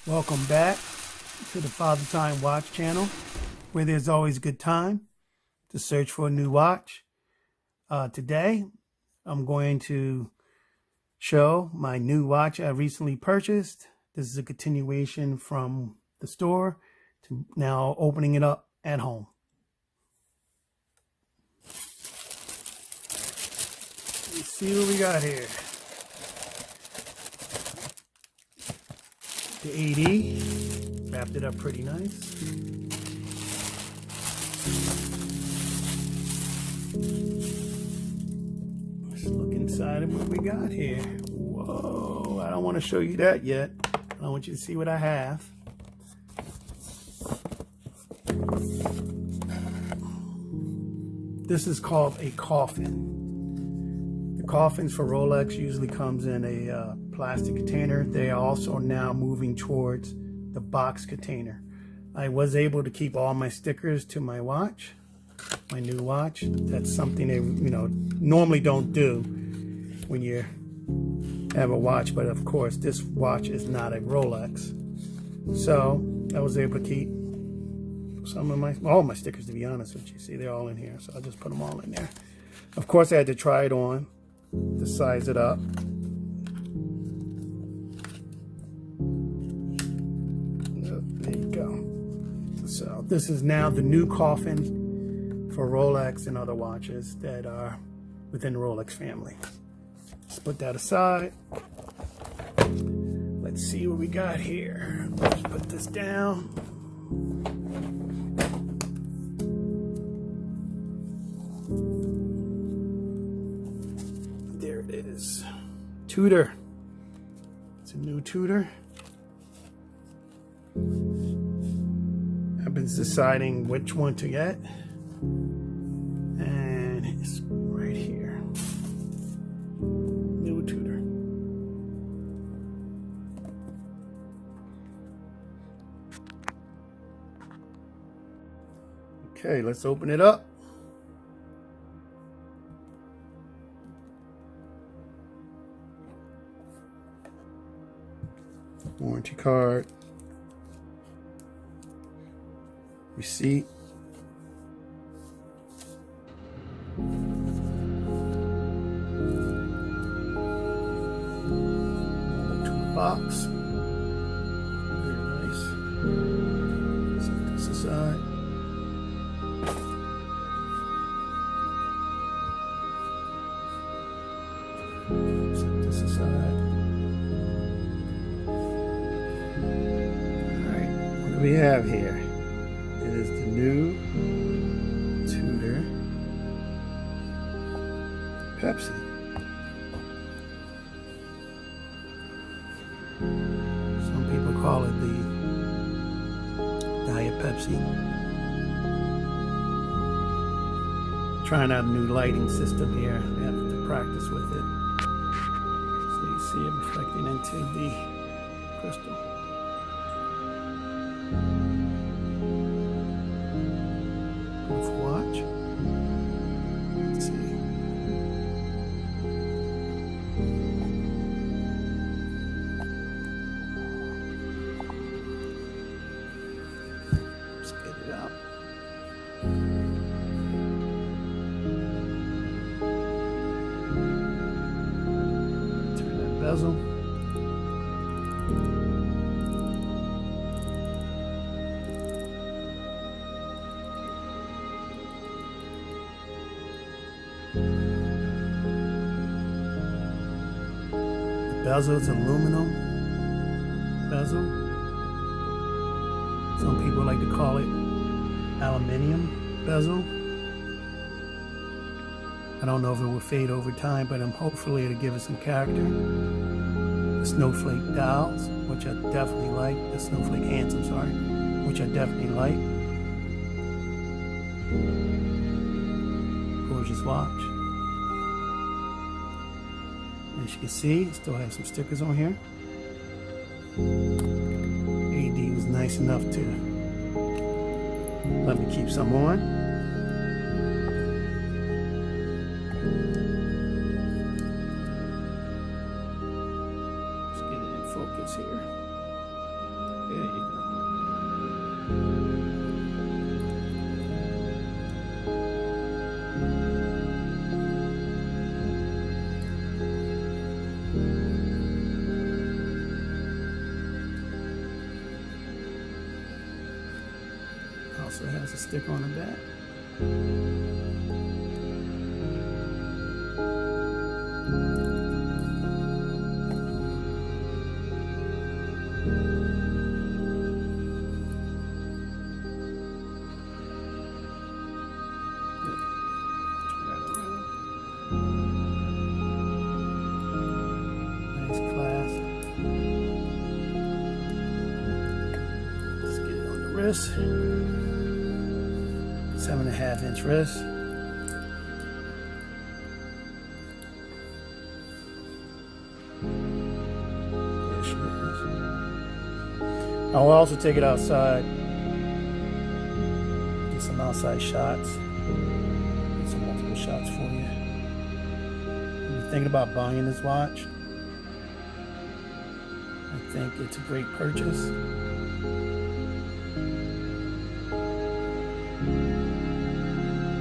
Welcome back to the Father Time Watch channel, where there's always a good time to search for a new watch. Today, I'm going to show my new watch I recently purchased. This is a continuation from the store to now opening it up at home. Let's see what we got here. The 80, wrapped it up pretty nice. Let's look inside of what we got here. Whoa, I don't want to show you that yet. I want you to see what I have. This is called a coffin. The coffins for Rolex usually comes in a plastic container. They are also now moving towards the box container. I was able to keep all my stickers to my watch, my new watch. That's something they normally don't do when you have a watch, but of course this watch is not a Rolex. So I was able to keep some of all my stickers, to be honest with you. See, they're all in here, so I'll just put them all in there. Of course I had to try it on to size it up. There you go. So this is now the new coffin for Rolex and other watches that are within the Rolex family. Let's put that aside. Let's see what we got here. Let's put this down. There it is. Tudor. It's a new Tudor. I've been deciding which one to get, and it's right here. New Tudor. Okay, let's open it up. Warranty card, receipt, to the box. Very nice. Set this aside. Set this aside. What we have here is the new Tudor Pepsi. Some people call it the Diet Pepsi. Trying out a new lighting system here. I have to practice with it. So you see it reflecting into the crystal. Watch. Let's see. Let's get it out. Turn that bezel. Bezel is aluminum bezel. Some people like to call it aluminium bezel. I don't know if it will fade over time, but hopefully it'll give it some character. The snowflake dials, which I definitely like. The snowflake hands, I'm sorry, which I definitely like. Gorgeous watch. As you can see, still have some stickers on here. AD was nice enough to let me keep some on. Let's get it in focus here. Also has a sticker on the back. Nice clasp. Let's get it on the wrist. 7.5-inch wrist. There she is. I'll also take it outside. Get some outside shots. Get some multiple shots for you. If you're thinking about buying this watch, I think it's a great purchase.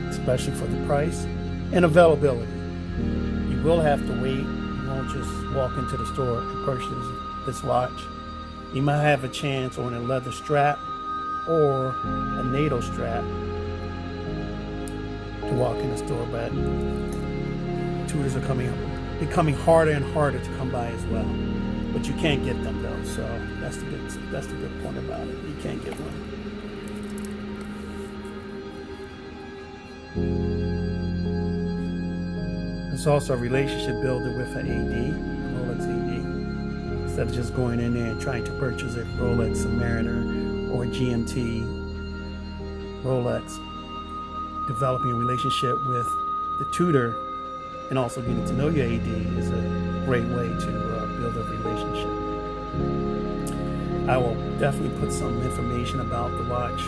Especially for the price and availability. You will have to wait. You won't just walk into the store and purchase this watch. You might have a chance on a leather strap or a NATO strap to walk in the store, but Tudors are becoming harder and harder to come by as well. But you can't get them though, so that's the good point about it. You can't get one. It's also a relationship builder with an AD, Rolex AD. Instead of just going in there and trying to purchase a Rolex Submariner or a GMT Rolex, developing a relationship with the Tudor and also getting to know your AD is a great way to build a relationship. I will definitely put some information about the watch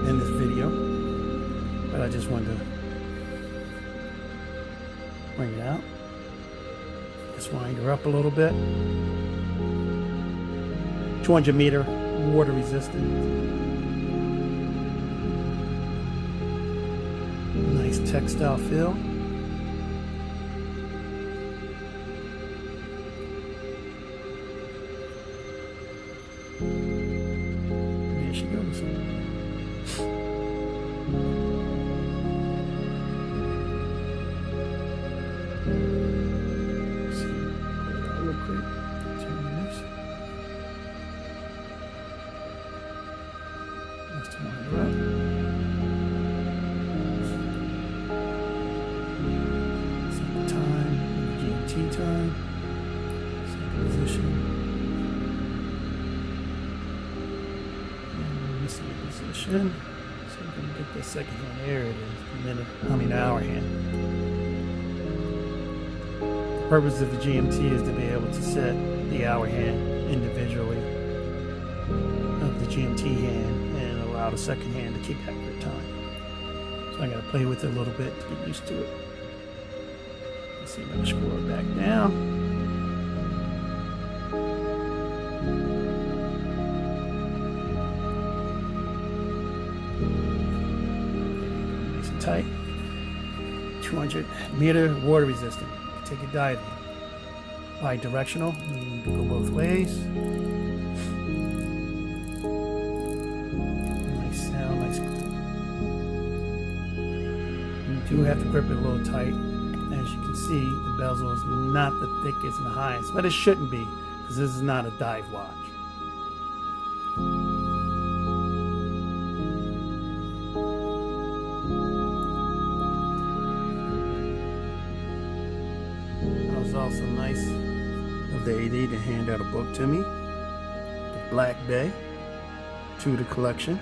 in this video, but I just wanted to bring it out. Just wind her up a little bit. 200 meter water resistant. Nice textile feel. There she goes. That's the one right. Set the time, GMT time. Set the position. And missing the position. So I'm going to get the second hand. There it is. Hour hand. The purpose of the GMT is to be able to set the hour hand individually of the GMT hand and allow the second hand to keep accurate time. So I got to play with it a little bit to get used to it. Let's see if I can scroll it back down. Nice and tight. 200 meter water resistant. Take it diving. Bi-directional, meaning you can go both ways. Nice sound, nice. You do have to grip it a little tight. As you can see, the bezel is not the thickest and the highest, but it shouldn't be, because this is not a dive watch. Also nice of the AD to hand out a book to me, the Black Bay Tudor collection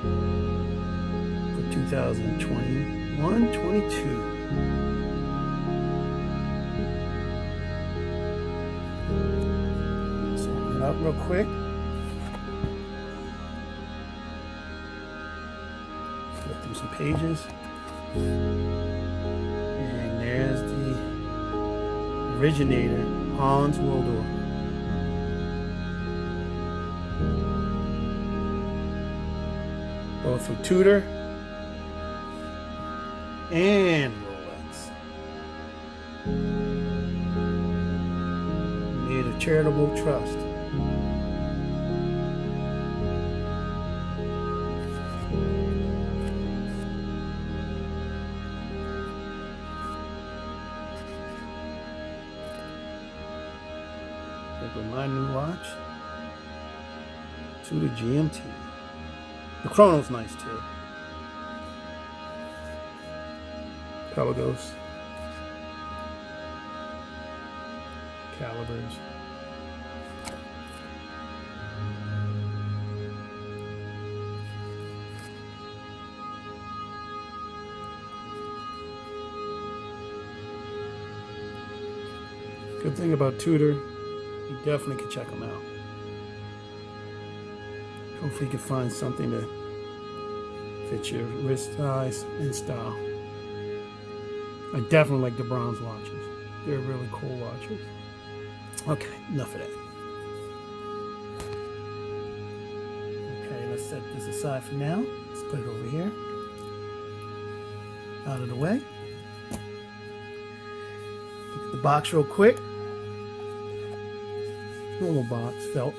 for 2021-22. So open it up real quick. Flip through some pages, and there's the originator, Hans Waldorf. Both for Tudor and Rolex. Made a charitable trust. watch. Tudor GMT. The chrono's nice too. Pelagos. Calibers. Good thing about Tudor, you definitely can check them out. Hopefully you can find something to fit your wrist size and style. I definitely like the bronze watches. They're really cool watches. Okay, enough of that. Okay, let's set this aside for now. Let's put it over here. Out of the way. Look at the box real quick. Normal box, felt.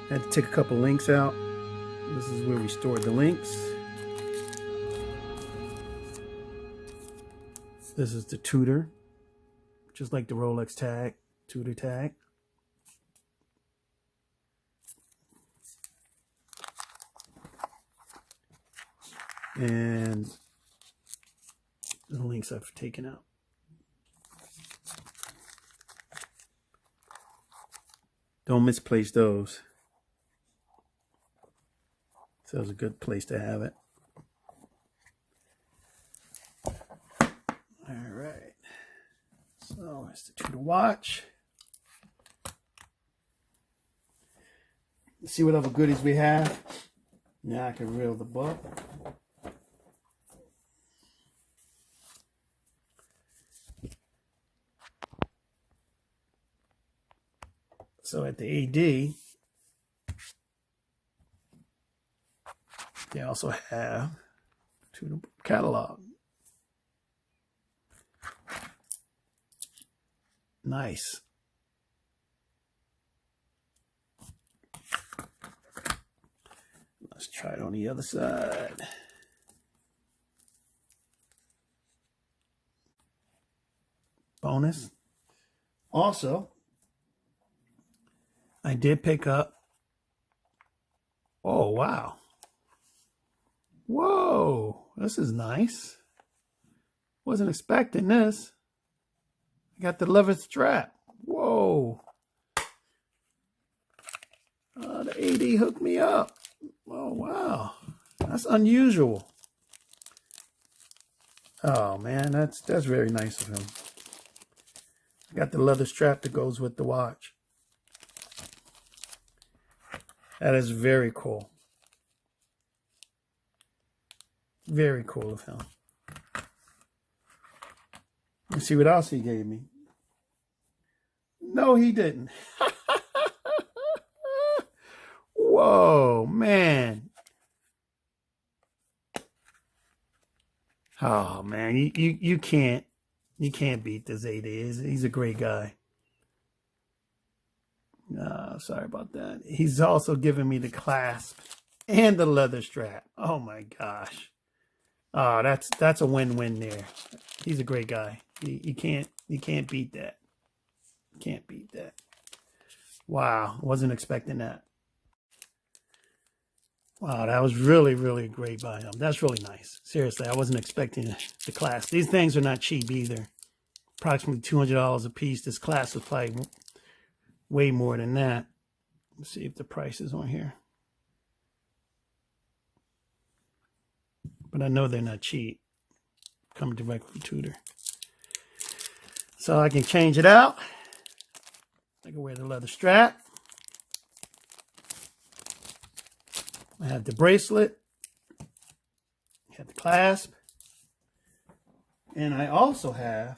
Had to take a couple links out. This is where we stored the links. This is the Tudor, just like the Rolex tag, Tudor tag. And the links I've taken out. Don't misplace those. So it's a good place to have it. All right. So that's the Tudor watch. Let's see what other goodies we have. Now I can reel the book. So at the AD, they also have Tudor catalog. Nice. Let's try it on the other side. Bonus. Also, I did pick up. Oh, wow. Whoa, this is nice. Wasn't expecting this. I got the leather strap. Whoa. The AD hooked me up. Oh, wow. That's unusual. Oh, man, that's very nice of him. I got the leather strap that goes with the watch. That is very cool. Very cool of him. Let's see what else he gave me. No, he didn't. Whoa, man. Oh, man, you can't beat this AD. He's a great guy. Sorry about that. He's also giving me the clasp and the leather strap. Oh my gosh. Oh, that's a win-win there. He's a great guy. You can't beat that. Can't beat that. Wow, wasn't expecting that. Wow, that was really, really great by him. That's really nice. Seriously, I wasn't expecting the clasp. These things are not cheap either. Approximately $200 a piece. This clasp is probably way more than that. Let's see if the price is on here. But I know they're not cheap. Coming directly from Tudor. So I can change it out. I can wear the leather strap. I have the bracelet. I have the clasp. And I also have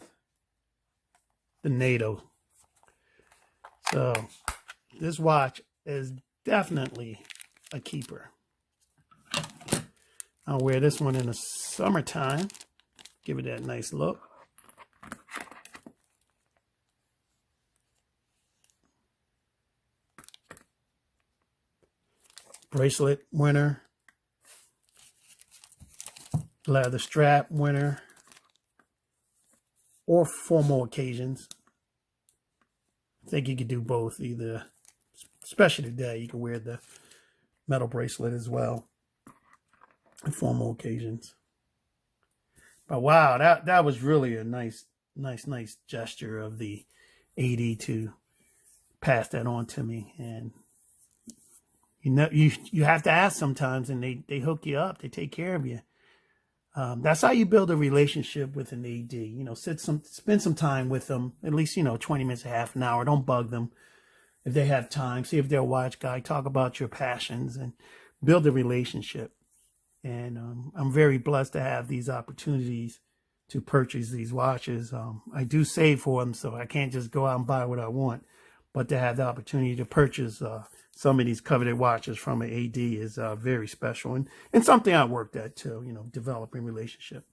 the NATO. So this watch is definitely a keeper. I'll wear this one in the summertime. Give it that nice look. Bracelet winner. Leather strap winner. or formal occasions. I think you could do both, either, especially today, you can wear the metal bracelet as well in formal occasions. But wow, that was really a nice gesture of the AD to pass that on to me. And you have to ask sometimes, and they hook you up, they take care of you. That's how you build a relationship with an AD. Spend some time with them, at least 20 minutes, half an hour. Don't bug them if they have time. See if they're a watch guy. Talk about your passions and build a relationship. And I'm very blessed to have these opportunities to purchase these watches. I do save for them, so I can't just go out and buy what I want. But to have the opportunity to purchase some of these coveted watches from an AD is very special, and something I worked at too, developing relationship.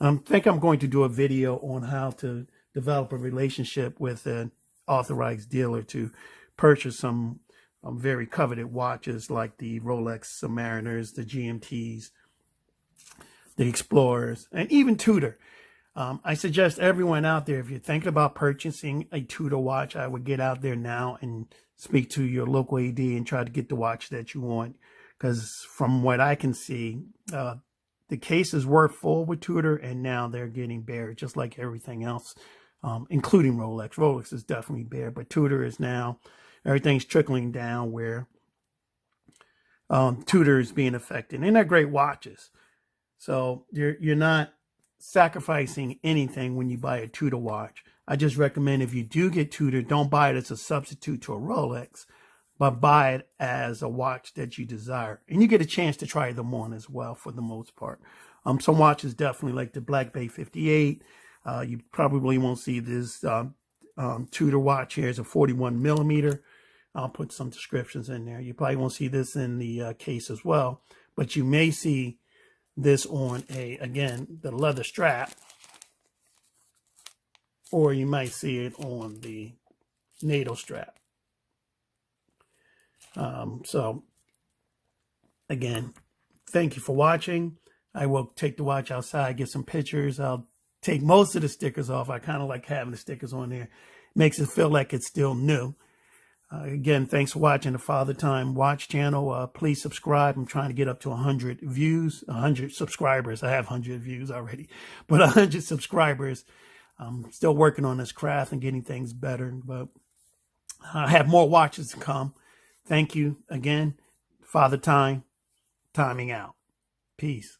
I think I'm going to do a video on how to develop a relationship with an authorized dealer to purchase some very coveted watches like the Rolex Submariners, the GMTs, the Explorers, and even Tudor. I suggest everyone out there, if you're thinking about purchasing a Tudor watch, I would get out there now and speak to your local AD and try to get the watch that you want. Because from what I can see, the cases were full with Tudor, and now they're getting bare, just like everything else, including Rolex. Rolex is definitely bare, but Tudor is now, everything's trickling down where Tudor is being affected. And they're great watches. So you're not sacrificing anything when you buy a Tudor watch. I just recommend, if you do get Tudor, don't buy it as a substitute to a Rolex, but buy it as a watch that you desire. And you get a chance to try them on as well, for the most part. Some watches, definitely like the Black Bay 58. You probably won't see this Tudor watch here. It's a 41 millimeter. I'll put some descriptions in there. You probably won't see this in the case as well, but you may see this on again, the leather strap, or you might see it on the NATO strap. So again, thank you for watching. I will take the watch outside, get some pictures. I'll take most of the stickers off. I kind of like having the stickers on there. Makes it feel like it's still new. Again, thanks for watching the Father Time Watch channel. Please subscribe. I'm trying to get up to 100 views, 100 subscribers. I have 100 views already, but 100 subscribers. I'm still working on this craft and getting things better, but I have more watches to come. Thank you again. Father Time, timing out. Peace.